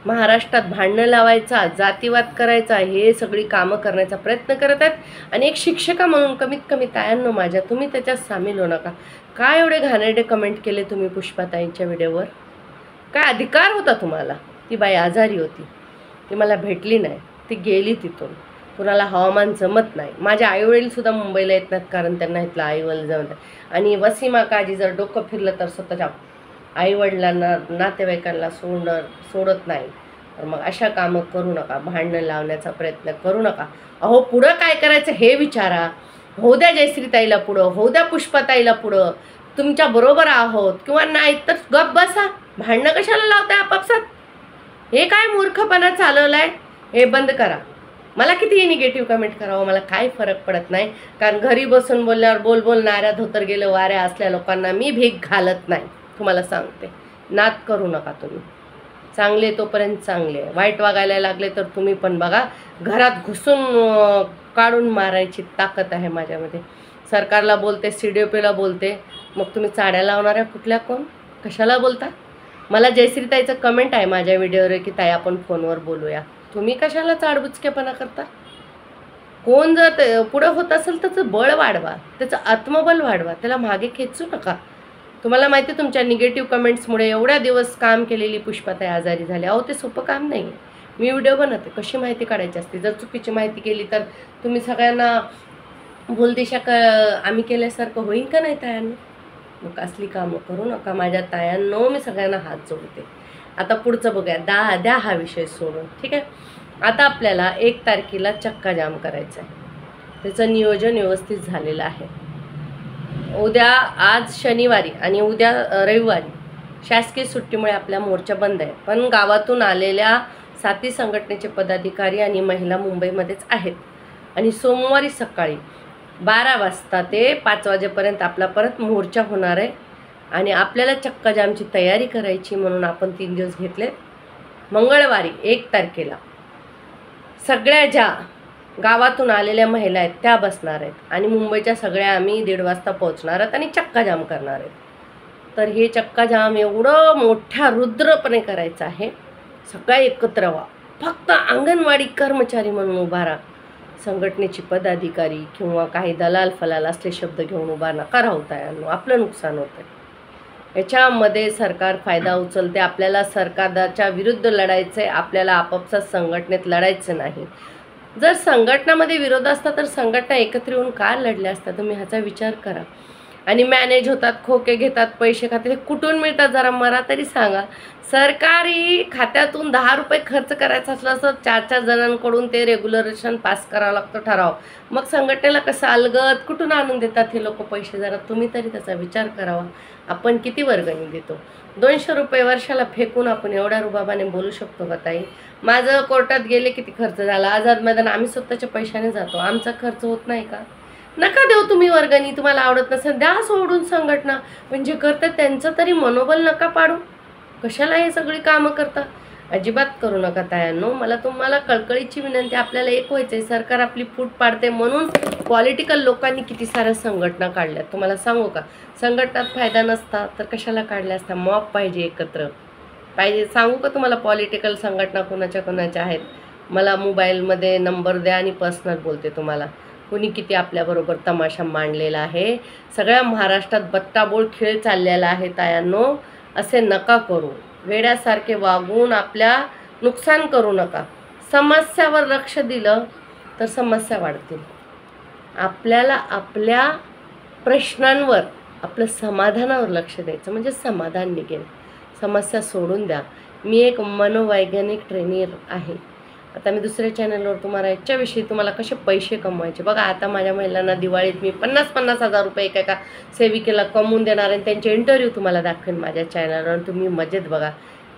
महाराष्ट्रात भांडणं लावायचा, जातीवाद करायचा, हे सगळी कामं करण्याचा प्रयत्न करत आहेत. आणि एक शिक्षका म्हणून कमीत कमी तायांनो माझ्या, तुम्ही त्याच्यात सामील होऊ नका. काय एवढे घाणेरडे कमेंट केले तुम्ही पुष्पाताईंच्या व्हिडिओवर? काय अधिकार होता तुम्हाला? ती बाई आजारी होती, ती मला भेटली नाही, ती गेली तिथून. कुणाला हवामान जमत नाही. माझे आईवडीलसुद्धा मुंबईला येत नाहीत, कारण त्यांना इथलं आईवडील जमत नाही. आणि वसीमा काजी जर डोकं फिरलं तर स्वतःच्या आईवडिलांना, नातेवाईकांना सोडत नाही. तर मग अशा कामं करू नका, भांडणं लावण्याचा प्रयत्न करू नका. अहो, पुढं काय करायचं हे विचारा. होऊ द्या जयश्रीताईला पुढं, होऊ द्या पुष्पाताईला पुढं, तुमच्या बरोबर आहोत किंवा नाही तर गप बसा. भांडणं कशाला लावताय आपापसात? हे काय मूर्खपणा चालवलाय? हे बंद करा. मला कितीही निगेटिव्ह कमेंट करावं, मला काही फरक पडत नाही, कारण घरी बसून बोलल्यावर बोलणाऱ्या धोतर गेलं वाऱ्या असल्या लोकांना मी भीक घालत नाही. तुम्हाला सांगते, नाद करू नका तुम्ही. चांगले तोपर्यंत चांगले, वाईट वागायला लागले तर तुम्ही पण बघा, घरात घुसून काढून मारायची ताकद आहे माझ्यामध्ये. सरकारला बोलते, CDPला बोलते, मग तुम्ही चाड्या लावणाऱ्या कुठल्या कोण? कशाला बोलता? मला जयश्रीताईचं कमेंट आहे माझ्या व्हिडिओवर की ताई आपण फोनवर बोलूया. तुम्ही कशाला चाडबुचकेपणा करता? कोण जर पुढं होत असेल त्याचं बळ वाढवा, त्याचं आत्मबल वाढवा, त्याला मागे खेचू नका. तुम्हाला माहिती आहे, तुमच्या निगेटिव्ह कमेंट्समुळे एवढ्या दिवस काम केलेली पुष्पाताई आजारी झाली. अहो, ते सोपं काम नाही आहे. मी व्हिडिओ बनवते, कशी माहिती काढायची असते. जर चुकीची माहिती केली तर तुम्ही सगळ्यांना भूलदिशा आम्ही केल्यासारखं होईल का नाही तायांनो? मग असली कामं करू नका माझ्या तायांनो, मी सगळ्यांना हात जोडते. आता पुढचं बघूया, द्या हा विषय सोडून, ठीक आहे. आता आपल्याला 1 तारखेला चक्का जाम करायचं आहे, त्याचं नियोजन व्यवस्थित झालेलं आहे. उद्या, आज शनिवारी आणि उद्या रविवारी शासकीय सुट्टीमुळे आपला मोर्चा बंद आहे, पण गावातून आलेल्या साथी संघटनेचे पदाधिकारी आणि महिला मुंबईमध्येच आहेत. आणि सोमवारी सकाळी 12 वाजता ते 5 वाजेपर्यंत आपला परत मोर्चा होणार आहे. आणि आपल्याला चक्का जामची तयारी करायची म्हणून आपण 3 दिवस घेतले. मंगळवारी 1 तारखेला सगळ्या ज्या गावातून आलेल्या महिला आहेत त्या बसणार आहेत, आणि मुंबईच्या सगळ्या आम्ही 1:30 वाजता पोहोचणार आहोत आणि चक्का जाम करणार आहेत. तर हे चक्का जाम एवढं मोठ्या रुद्रपणे करायचं आहे. सगळ्या एकत्र व्हा, फक्त अंगणवाडी कर्मचारी म्हणून उभा राहा. संघटनेची पदाधिकारी किंवा काही दलाल फलाल असले शब्द घेऊन उभा नका राहू तायांनो, आपलं नुकसान होतं. याच्यामध्ये सरकार फायदा उचलते. आपल्याला सरकारच्या विरुद्ध लढायचं आहे, आपल्याला आपापसात संघटनेत लढायचं नाही. जर संघटनामध्ये विरोध असता तर संघटना एकत्र येऊन का लढल्या असता? तुम्ही ह्याचा विचार करा. आणि मॅनेज होतात, खोके घेतात, पैसे खातात. हे कुठून मिळतात जरा मला तरी सांगा. सरकारी खात्यातून 10 रुपये खर्च करायचा असलं असं 4-4 जणांकडून ते रेग्युलेशन पास करावं लागतं, ठराव. मग संघटनेला कसं अलगद कुठून आणून देतात हे लोक पैसे? जरा तुम्ही तरी त्याचा विचार करावा. आपण किती वर्गणी देतो? 200 रुपये वर्षाला फेकून आपण एवढ्या रुबाबाने बोलू शकतो का ताई? माझं कोर्टात गेले किती खर्च झाला, आझाद मैदान आम्ही स्वतःच्या पैशाने जातो, आमचा खर्च होत नाही का? नका देऊ तुम्ही वर्गणी, तुम्हाला आवडत नसेल द्या सोडून संघटना, पण जे करतात त्यांचं तरी मनोबल नका पाडू. कशाला हे सगळी कामं करता? अजिबात करू नका तायांनो. मला तुम्हाला कळकळीची विनंती, आपल्याला एक व्हायचंय. सरकार आपली फूट पाडते म्हणून पॉलिटिकल लोकांनी किती साऱ्या संघटना काढल्यात. तुम्हाला सांगू का, संघटनात फायदा नसता तर कशाला काढल्या असता? मॉब पाहिजे, एकत्र पाहिजे. सांगू का तुम्हाला पॉलिटिकल संघटना कोणाच्या कोणाच्या आहेत? मला मोबाईलमध्ये नंबर द्या आणि पर्सनल बोलते तुम्हाला. कुणी किती आपल्याबरोबर तमाशा मांडलेला आहे. सगळ्या महाराष्ट्रात बट्टाबोळ खेळ चाललेला आहे तायांनो. असे नका करू. वेड्यासारखे वागून आपल्या नुकसान करू नका. समस्यावर लक्ष दिलं तर समस्या वाढतील. आपल्याला आपल्या प्रश्नांवर, आपलं समाधानावर लक्ष द्यायचं, म्हणजे समाधान निघेल. समस्या सोडून द्या. मी एक मनोवैज्ञानिक ट्रेनर आहे. आता मी दुसऱ्या चॅनलवर याच्याविषयी तुम्हाला कसे पैसे कमवायचे बघा. आता माझ्या महिलांना दिवाळीत मी 50-50 हजार रुपये एका सेविकेला कमवून देणार आणि त्यांचे इंटरव्ह्यू तुम्हाला दाखवेन माझ्या चॅनलवर. तुम्ही मजेत बघा.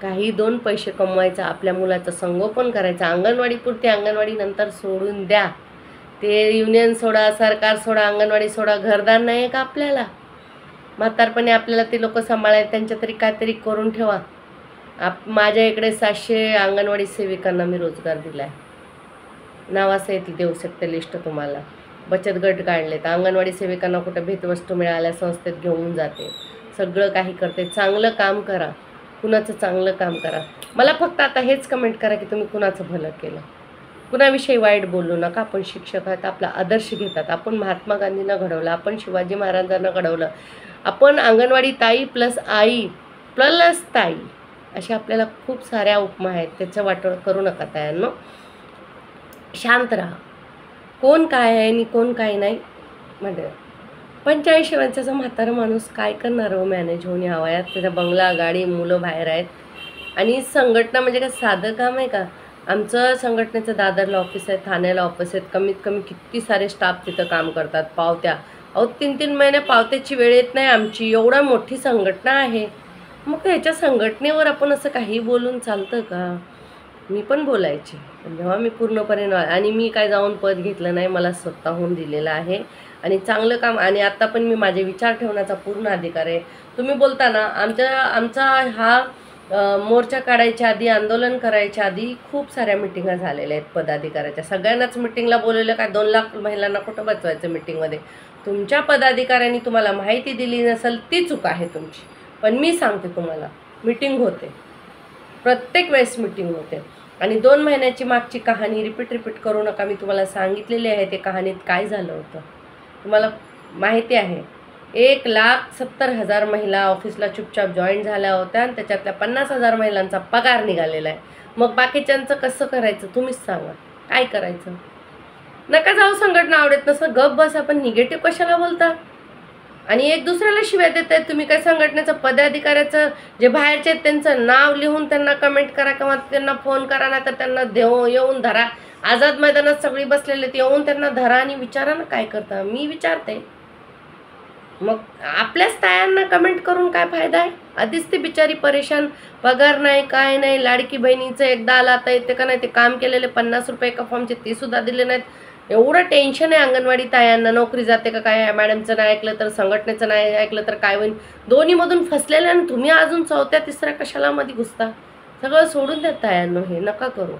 काही 2 पैसे कमवायचं, आपल्या मुलाचं संगोपन करायचं. अंगणवाडीपुरती अंगणवाडी नंतर सोडून द्या. ते युनियन सोडा, सरकार सोडा, अंगणवाडी सोडा. घरदार नाही आहे का आपल्याला? म्हातारपणे आपल्याला ते लोक सांभाळायला, त्यांच्या तरी काहीतरी करून ठेवा. माझ्या इकडे 700 अंगणवाडी सेविकांना मी रोजगार दिला आहे. नावासहित देऊ शकते लिस्ट तुम्हाला. बचत गट काढले तर अंगणवाडी सेविकांना कुठं भेटवस्तू मिळाल्या संस्थेत घेऊन जाते. सगळं काही करते. चांगलं काम करा, कुणाचं चांगलं काम करा. मला फक्त आता हेच कमेंट करा की तुम्ही कुणाचं भलं केलं. कुणाविषयी वाईट बोलू नका. आपण शिक्षक आहात, आपला आदर्श घेतात. आपण महात्मा गांधींना घडवलं, आपण शिवाजी महाराजांना घडवलं, आपण अंगणवाडी ताई प्लस आई प्लस ताई, अशा आपल्याला खूप साऱ्या उपमा आहेत. त्याचं वाटोळ करू नका तायांनो. शांत राहा. कोण काय आहे आणि कोण काय नाही. म्हणजे 85 वर्षाचा म्हातारा माणूस काय करणार हो मॅनेज होऊन या वयात? त्याचा बंगला, गाडी, मुलं बाहेर आहेत. आणि संघटना म्हणजे काय साधं काम आहे का? आमचं संघटनेचं दादरला ऑफिस आहे, ठाण्याला ऑफिस आहेत. कमीत कमी किती सारे स्टाफ तिथं काम करतात. पावत्या, अहो 3-3 महिने पावत्याची वेळ येत नाही आमची. एवढा मोठी संघटना आहे. मग ह्याच्या संघटनेवर आपण असं काही बोलून चालतं का? मी पण बोलायची, पण जेव्हा मी पूर्णपणे आणि मी काय जाऊन पद घेतलं नाही, मला स्वतःहून दिलेलं आहे. आणि चांगलं काम, आणि आता पण मी माझे विचार ठेवण्याचा पूर्ण अधिकार आहे. तुम्ही बोलताना आमचा हा मोर्चा काढायच्या आधी, आंदोलन करायच्या आधी खूप साऱ्या मिटिंगा झालेल्या आहेत पदाधिकाऱ्याच्या. सगळ्यांनाच मिटिंगला बोलवलं. काय 2 लाख महिलांना कुठं बसवायचं मिटिंगमध्ये? तुमच्या पदाधिकाऱ्यांनी तुम्हाला माहिती दिली नसेल ती चूक आहे तुमची. पण मी सांगते तुम्हाला, मीटिंग होते, प्रत्येक वेळेस मीटिंग होते. आणि 2 महिन्याची मागची कहाणी रिपीट करू नका. मी तुम्हाला सांगितलेली आहे ते कहाणीत काय झालं होतं तुम्हाला माहिती आहे. 1,70,000 महिला ऑफिसला चुपचाप जॉईन झाल्या होत्या आणि त्याच्यातल्या 50,000 महिलांचा पगार निघालेला आहे. मग बाकीच्यांचं कसं करायचं तुम्हीच सांगा. काय करायचं? नका जाऊ. संघटना आवडत नसं गप बस. आपण निगेटिव्ह कशाला बोलता? आणि एक दुसऱ्याला शिव्या देत आहेत तुम्ही. काय संघटनेचं पदाधिकाऱ्याचं जे बाहेरचे आहेत त्यांचं नाव लिहून त्यांना कमेंट करा किंवा त्यांना फोन करा, ना तर त्यांना येऊन धरा. आझाद मैदानात सगळी बसलेले ते येऊन त्यांना धरा आणि विचारा ना काय करता. मी विचारते. मग आपल्याच तायांना कमेंट करून काय फायदा आहे? आधीच ती बिचारी परेशान, पगार नाही, काय नाही. लाडकी बहिणीचं एकदा आला आता येते का नाही. ते काम केलेले 50 रुपये एका फॉर्मचे ते सुद्धा दिले नाहीत. एवढं टेन्शन आहे अंगणवाडी तायांना. नोकरी जाते का काय? मॅडमचं नाही ऐकलं तर, संघटनेचं नाही ऐकलं तर काय होईल? दोन्हीमधून फसलेलं. आणि तुम्ही अजून 4थ्या-3ऱ्या कशाला मध्ये घुसता? सगळं सोडून द्या तायांनो. हे नका करू.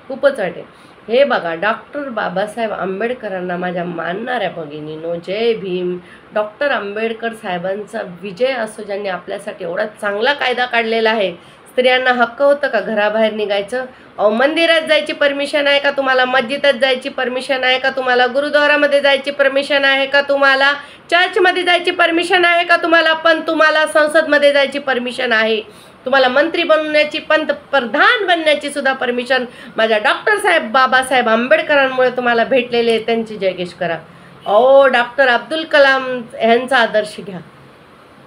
खूपच वाटे. हे बघा, डॉक्टर बाबासाहेब आंबेडकरांना माझ्या मानणाऱ्या भगिनीनो जय भीम. डॉक्टर आंबेडकर साहेबांचा विजय असो, ज्यांनी आपल्यासाठी एवढा चांगला कायदा काढलेला आहे. स्त्रियांना हक्क होतं का घराबाहेर निघायचं? अहो मंदिरात जायची परमिशन आहे का तुम्हाला? मस्जिदात जायची परमिशन आहे का तुम्हाला? गुरुद्वारामध्ये जायची परमिशन आहे का तुम्हाला? चर्चमध्ये जायची परमिशन आहे का तुम्हाला? पण तुम्हाला संसदमध्ये जायची परमिशन आहे. तुम्हाला मंत्री बनण्याची, पंतप्रधान बनण्याची सुद्धा परमिशन माझ्या डॉक्टर साहेब बाबासाहेब आंबेडकरांमुळे तुम्हाला भेटलेले आहे. त्यांची जयघोष करा. अहो डॉक्टर अब्दुल कलाम यांचा आदर्श घ्या,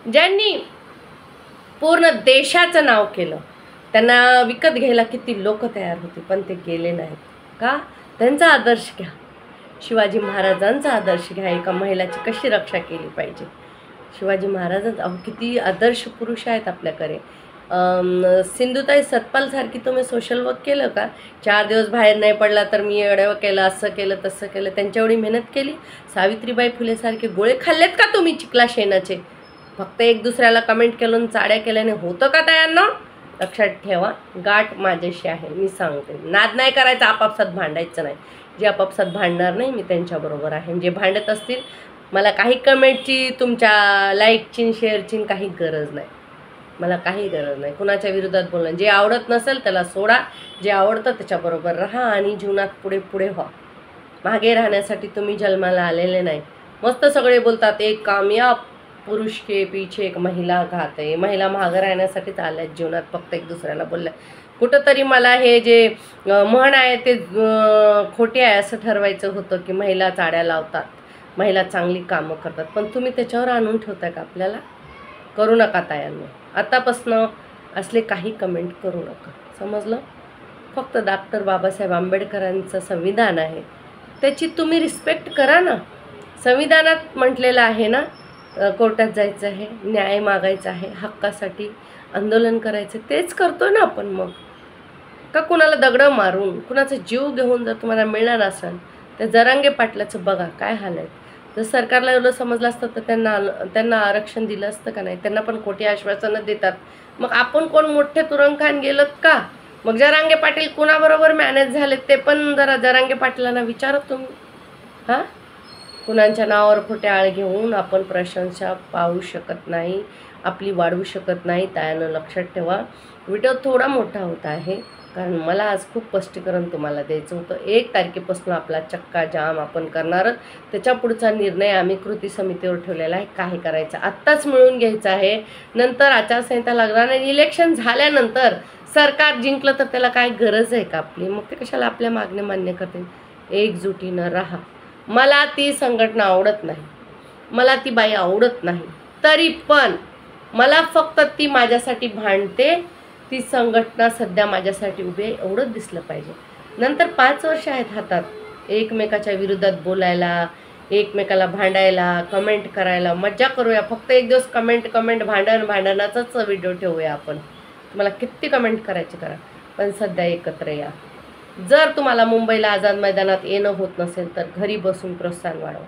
ज्यांनी पूर्ण देशाचं नाव केलं. त्यांना विकत घ्यायला किती लोक तयार होते, पण ते गेले नाहीत का? त्यांचा आदर्श घ्या. शिवाजी महाराजांचा आदर्श घ्या, एका महिलाची कशी रक्षा केली पाहिजे. शिवाजी महाराजांचा किती आदर्श पुरुष आहेत आपल्याकडे. सिंधुताई सतपालसारखी तुम्ही सोशल वर्क केलं का? 4 दिवस बाहेर नाही पडला तर मी एवढं केलं, असं केलं, तसं केलं. त्यांच्या एवढी मेहनत केली. सावित्रीबाई फुलेसारखे गोळे खाल्लेत का तुम्ही चिखला शेणाचे? फक्त एक दुसऱ्याला कमेंट केलं, चाड्या केल्याने होतं का तयांना? लक्षात ठेवा, गाठ माझ्याशी आहे, मी सांगते. नाद नाही करायचा, आपापसात भांडायचं नाही. जे आपापसात भांडणार नाही मी त्यांच्याबरोबर आहे. जे भांडत असतील मला काही कमेंटची, तुमच्या लाईकची, शेअरची काही गरज नाही. मला काही गरज नाही कुणाच्या विरोधात बोलणं. जे आवडत नसेल त्याला सोडा, जे आवडतं त्याच्याबरोबर राहा आणि जीवनात पुढे पुढे व्हा. मागे राहण्यासाठी तुम्ही जन्माला आलेले नाही. मस्त सगळे बोलतात एक कामयाब पुरुष के पीछे एक महिला घात आहे. महिला मागं राहण्यासाठीच आल्या जीवनात, फक्त एक दुसऱ्याला बोलल्या. कुठंतरी मला हे जे म्हण आहे ते खोटे आहे असं ठरवायचं होतं की महिला चाड्या लावतात, महिला चांगली कामं करतात. पण तुम्ही त्याच्यावर आणून ठेवताय का आपल्याला? करू नका तायांनो. आतापासनं असले काही कमेंट करू नका, समजलं? फक्त डॉक्टर बाबासाहेब आंबेडकरांचं संविधान आहे, त्याची तुम्ही रिस्पेक्ट करा ना. संविधानात म्हटलेलं आहे ना, कोर्टात जायचं आहे, न्याय मागायचा आहे, हक्कासाठी आंदोलन करायचं. तेच करतो ना आपण. मग का कुणाला दगडं मारून, कुणाचा जीव घेऊन जर तुम्हाला मिळणार असेल तर जरांगे पाटलाचं बघा काय हाल आहे. जर सरकारला एवढं समजलं असतं तर त्यांना आरक्षण दिलं असतं का नाही? त्यांना पण खोटी आश्वासनं देतात. मग आपण कोण मोठे तुरंखान गेलोत का? मग जरांगे पाटील कुणाबरोबर मॅनेज झाले ते पण जरा जरांगे पाटलांना विचारत तुम्ही. हां, कुणाच्या नावावर खोटे आळ घेऊन आपण प्रशंसा पाहू शकत नाही, आपली वाढवू शकत नाही. त्यानं लक्षात ठेवा. व्हिडिओ थोडा मोठा होता आहे कारण मला आज खूप स्पष्टीकरण तुम्हाला द्यायचं होतं. 1 तारखेपासून आपला चक्का जाम आपण करणार. त्याच्या पुढचा निर्णय आम्ही कृती समितीवर ठेवलेला आहे. काय करायचं आत्ताच मिळून घ्यायचं आहे. नंतर आचारसंहिता लागणार आणि इलेक्शन झाल्यानंतर सरकार जिंकलं तर त्याला काय गरज आहे का आपली? मग ते कशाला आपल्या मागण्या मान्य करते? एकजुटीनं राहा. मला ती संघटना आवडत नाही, मला ती बाई आवडत नाही, तरी पण मला फक्त ती माझ्यासाठी भांडते. ती संघटना सध्या माझ्यासाठी उभी आहे एवढंच दिसलं पाहिजे. नंतर 5 वर्ष आहेत हातात एकमेकाच्या विरोधात बोलायला, एकमेकाला भांडायला, कमेंट करायला. मज्जा करूया. फक्त एक दिवस कमेंट भांडणाचाच व्हिडिओ ठेवूया आपण. तुम्हाला किती कमेंट करायचे करा, पण सध्या एकत्र या. जर तुम्हाला मुंबईला आझाद मैदानात येणं होत नसेल तर घरी बसून प्रोत्साहन वाढवा.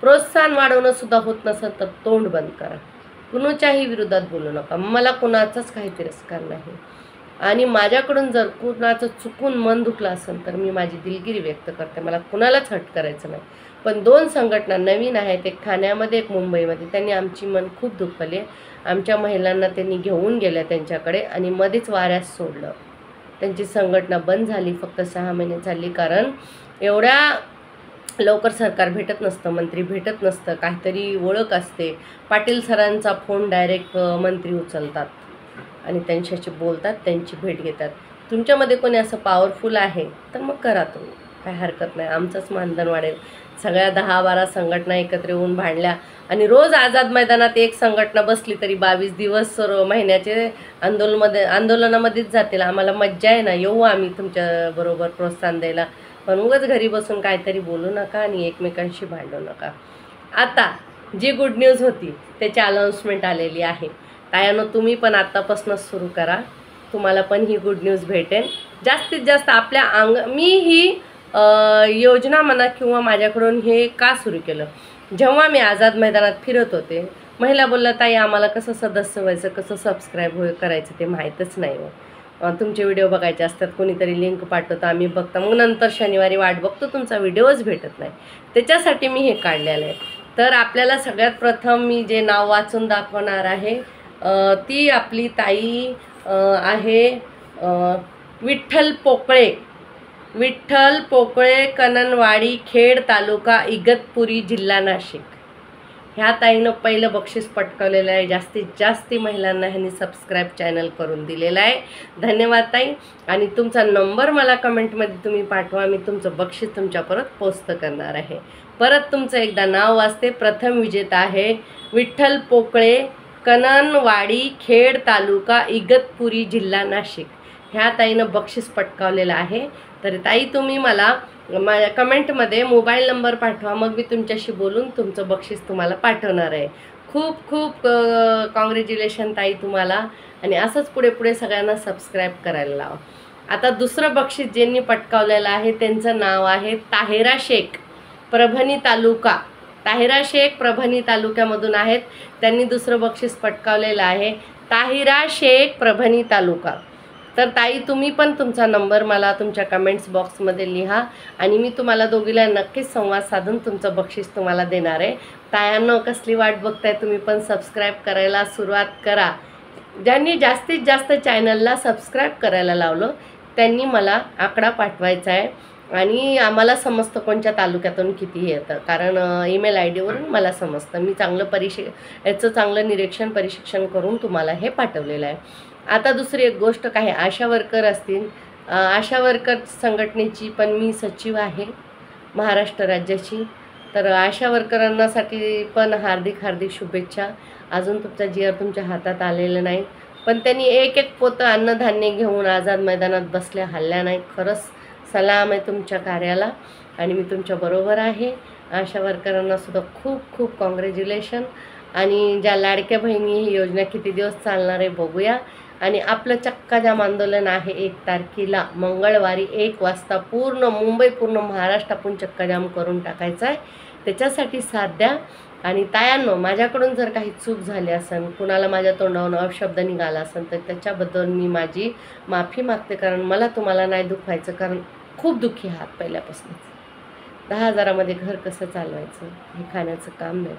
प्रोत्साहन वाढवणं सुद्धा होत नसेल तर तोंड बंद करा. कुणाच्याही विरोधात बोलू नका. मला कुणाचाच काही तिरस्कार नाही. आणि माझ्याकडून जर कुणाचं चुकून मन दुखलं असेल तर मी माझी दिलगिरी व्यक्त करते. मला कुणालाच हट करायचं नाही. पण 2 संघटना नवीन आहेत, एक ठाण्यामध्ये एक मुंबईमध्ये. त्यांनी आमची मन खूप दुखवली. आमच्या महिलांना त्यांनी घेऊन गेल्या त्यांच्याकडे आणि मध्येच वाऱ्यास सोडलं. त्यांची संघटना बंद झाली. फक्त 6 महिने झाली. कारण एवढ्या लवकर सरकार भेटत नसतं, मंत्री भेटत नसतं, काहीतरी ओळख असते. पाटील सरांचा फोन डायरेक्ट मंत्री उचलतात आणि त्यांच्याशी बोलतात, त्यांची भेट घेतात. तुमच्यामध्ये कोणी असं पॉवरफुल आहे तर मग करा तुम्ही, काय हरकत नाही. आमचंच मानधन वाढेल. सगळ्या 10-12 संघटना एकत्र येऊन भांडल्या आणि रोज आझाद मैदानात एक संघटना बसली तरी 22 दिवस महिन्याचे आंदोलनामध्येच जातील. आम्हाला मज्जा आहे ना, येऊ आम्ही तुमच्याबरोबर प्रोत्साहन द्यायला. पण उगाच घरी बसून काहीतरी बोलू नका आणि एकमेकांशी भांडू नका. आता जी गुड न्यूज होती त्याची अनाउन्समेंट आलेली आहे. तायानो तुम्ही पण आत्तापासूनच सुरू करा, तुम्हाला पण ही गुड न्यूज भेटेल. जास्तीत जास्त आपल्या मी ही योजना म्हणा किंवा माझ्याकडून हे का सुरू केलं, जेव्हा मी आझाद मैदानात फिरत होते महिला बोलल्या ताई आम्हाला कसं सदस्य व्हायचं, कसं सबस्क्राईब करायचं ते माहीतच नाही हो. तुमचे व्हिडिओ बघायचे असतात, कोणीतरी लिंक पाठवतं, आम्ही बघतो, मग नंतर शनिवारी वाट बघतो, तुमचा व्हिडिओच भेटत नाही. त्याच्यासाठी मी हे काढलेलं आहे. तर आपल्याला सगळ्यात प्रथम मी जे नाव वाचून दाखवणार आहे ती आपली ताई आहे विठ्ठल पोकळे, कननवाडी, खेड तालुका, इगतपुरी, जिल्हा नाशिक. ह्या ताईनं पहिलं बक्षीस पटकावलेलं आहे. जास्तीत जास्त महिलांना ह्यांनी सबस्क्राईब चॅनल करून दिलेलं आहे. धन्यवाद ताई. आणि तुमचा नंबर मला कमेंटमध्ये तुम्ही पाठवा, मी तुमचं बक्षीस तुमच्यापर्यंत पोस्ट करणार आहे. परत तुमचं एकदा नाव वाचते. प्रथम विजेता आहे विठ्ठल पोकळे, कननवाडी, खेड तालुका, इगतपुरी, जिल्हा नाशिक. ह्या ताईनं बक्षीस पटकावलेलं आहे. तर ताई तुम्ही मला माझ्या कमेंटमध्ये मोबाईल नंबर पाठवा, मग मी तुमच्याशी बोलून तुमचं बक्षीस तुम्हाला पाठवणार आहे. खूप खूप कॉंग्रॅच्युलेशन ताई तुम्हाला. आणि असंच पुढे पुढे सगळ्यांना सबस्क्राईब करायला लावा. आता दुसरं बक्षीस ज्यांनी पटकावलेलं आहे त्यांचं नाव आहे ताहिरा शेख, परभणी तालुका. ताहिरा शेख परभणी तालुक्यामधून आहेत. त्यांनी दुसरं बक्षीस पटकावलेलं आहे. ताहिरा शेख, परभणी तालुका. तर ताई तुम्ही पण तुमचा नंबर मला तुमच्या कमेंट्स बॉक्समध्ये लिहा आणि मी तुम्हाला दोघीला नक्कीच संवाद साधून तुमचं बक्षीस तुम्हाला देणार आहे. तायांनो कसली वाट बघताय तुम्ही पण सबस्क्राईब करायला सुरुवात करा. ज्यांनी जास्तीत जास्त चॅनलला सबस्क्राईब करायला लावलं त्यांनी मला आकडा पाठवायचा आहे आणि आम्हाला समजतं कोणत्या तालुक्यातून किती येतं, कारण ईमेल आय डीवरून मला समजतं. मी चांगलं याचं चांगलं निरीक्षण परीक्षण करून तुम्हाला हे पाठवलेलं आहे. आता दुसरी एक गोष्ट, काही आशा वर्कर असतील, आशा वर्कर संघटनेची पण मी सचिव आहे महाराष्ट्र राज्याची. तर आशा वर्करांनासाठी पण हार्दिक हार्दिक शुभेच्छा. अजून तुमचा जीआर तुमच्या हातात आलेलं नाही, पण त्यांनी एक एक पोतं अन्नधान्य घेऊन आझाद मैदानात बसल्या, हल्ल्या नाही. खरंच सलाम आहे तुमच्या कार्याला आणि मी तुमच्याबरोबर आहे. आशा वर्करांना सुद्धा खूप खूप कॉंग्रॅच्युलेशन. आणि ज्या लाडक्या बहिणी ही योजना किती दिवस चालणार आहे बघूया. आणि आपलं चक्काजाम आंदोलन आहे 1 तारखेला मंगळवारी 1 वाजता. पूर्ण मुंबई, पूर्ण महाराष्ट्र आपण चक्काजाम करून टाकायचं आहे. त्याच्यासाठी साथ द्या. आणि तायांनो माझ्याकडून जर काही चूक झाली असेल, कुणाला माझ्या तोंडावरून अपशब्द निघाला असेल तर त्याच्याबद्दल मी माझी माफी मागते, कारण मला तुम्हाला नाही दुखवायचं, कारण खूप दुःखी आहात पहिल्यापासूनच. 10,000मध्ये घर कसं चालवायचं हे खाण्याचं काम नाही.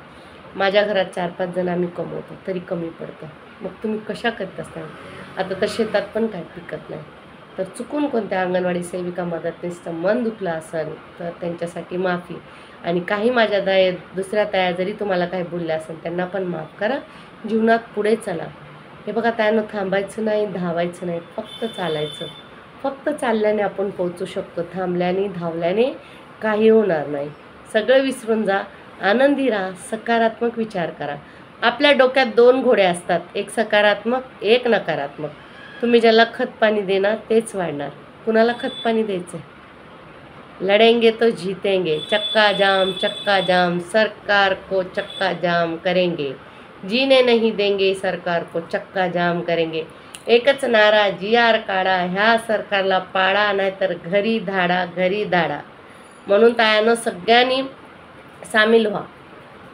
माझ्या घरात 4-5 जण आम्ही कमवतो तरी कमी पडतं, मग तुम्ही कशा करत असता? आता तर शेतात पण काय पिकत नाही. तर चुकून कोणत्या अंगणवाडी सेविका मदतनीसचं मन दुखलं असेल तर त्यांच्यासाठी माफी. आणि काही माझ्या दुसऱ्या ताया जरी तुम्हाला काही बोलल्या असेल त्यांना पण माफ करा. जीवनात पुढे चला. हे बघा तायांना थांबायचं नाही, धावायचं नाही, फक्त चालायचं. फक्त चालल्याने आपण पोहोचू शकतो. थांबल्याने धावल्याने काही होणार नाही. सगळं विसरून जा, आनंदी राहा, सकारात्मक विचार करा. आपल्या डोक्यात 2 घोडे असतात, एक सकारात्मक, एक नकारात्मक. तुम्ही ज्याला खतपाणी देणार तेच वाढणार. कुणाला खतपाणी द्यायचं? लढेंगे तो जीतेंगे. चक्का जाम, सरकार को चक्का जाम करेंगे. जीने नहीं देंगे सरकार को, चक्का जाम करेंगे. एकच नारा, जीआर काढा, ह्या सरकारला पाडा, नाहीतर घरी धाडा, घरी धाडा. म्हणून तायांनो सगळ्यांनी सामील व्हा.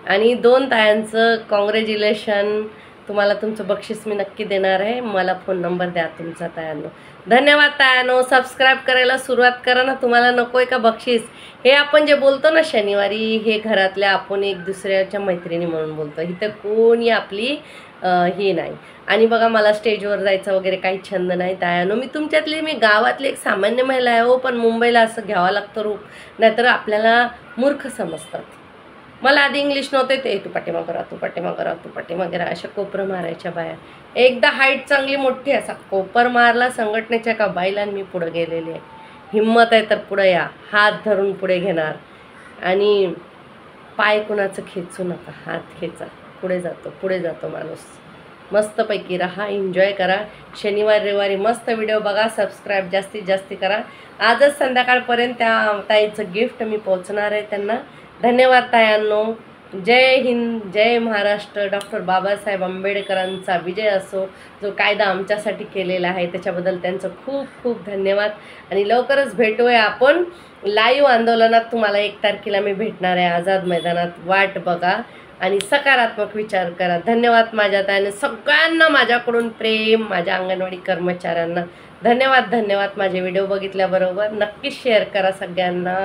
आणि 2 तायांचं कॉंग्रॅच्युलेशन. तुम्हाला तुमचं बक्षीस मी नक्की देणार आहे. मला फोन नंबर द्या तुमचा तायांनो. धन्यवाद तायांनो. सबस्क्राईब करायला सुरुवात करा ना. तुम्हाला नको आहे का बक्षीस? हे आपण जे बोलतो ना शनिवारी, हे घरातल्या आपण एक दुसऱ्याच्या मैत्रिणी म्हणून बोलतो. इथं कोणी आपली हे नाही. आणि बघा मला स्टेजवर जायचं वगैरे काही छंद नाही तायांनो. मी तुमच्यातली, मी गावातली एक सामान्य महिला आहे हो, पण मुंबईला असं घ्यावं लागतं रूप, नाहीतर आपल्याला मूर्ख समजतात. मला आधी इंग्लिश नव्हते ते तू पाठीमागं राहा, तू पाठीमागं राहा, तू पाठीमागं राहा, अशा कोपरं मारायच्या बाया. एकदा हाईट चांगली मोठी असा कोपर मारला संघटनेच्या का बाईला, मी पुढं गेलेली आहे. हिम्मत आहे तर पुढं या, हात धरून पुढे घेणार. आणि पाय कुणाचं खेचू नका, हात खेचा. पुढे जातो माणूस. मस्तपैकी राहा, एन्जॉय करा. शनिवार रविवारी मस्त व्हिडिओ बघा, सबस्क्राईब जास्तीत जास्त करा. आजच संध्याकाळपर्यंत त्या ताईचं गिफ्ट मी पोहोचणार आहे त्यांना. धन्यवाद तायांनो. जय हिंद, जय महाराष्ट्र. डॉक्टर बाबासाहेब आंबेडकरांचा विजय असो. जो कायदा आमच्यासाठी केलेला आहे त्याच्याबद्दल त्यांचं खूप खूप धन्यवाद. आणि लवकरच भेटूया आपण लाईव्ह आंदोलनात. तुम्हाला 1 तारखेला मी भेटणार आहे आझाद मैदानात. वाट बघा आणि सकारात्मक विचार करा. धन्यवाद माझ्या ताईने. सगळ्यांना माझ्याकडून प्रेम, माझ्या अंगणवाडी कर्मचाऱ्यांना धन्यवाद. माझे व्हिडिओ बघितल्याबरोबर नक्कीच शेअर करा सगळ्यांना.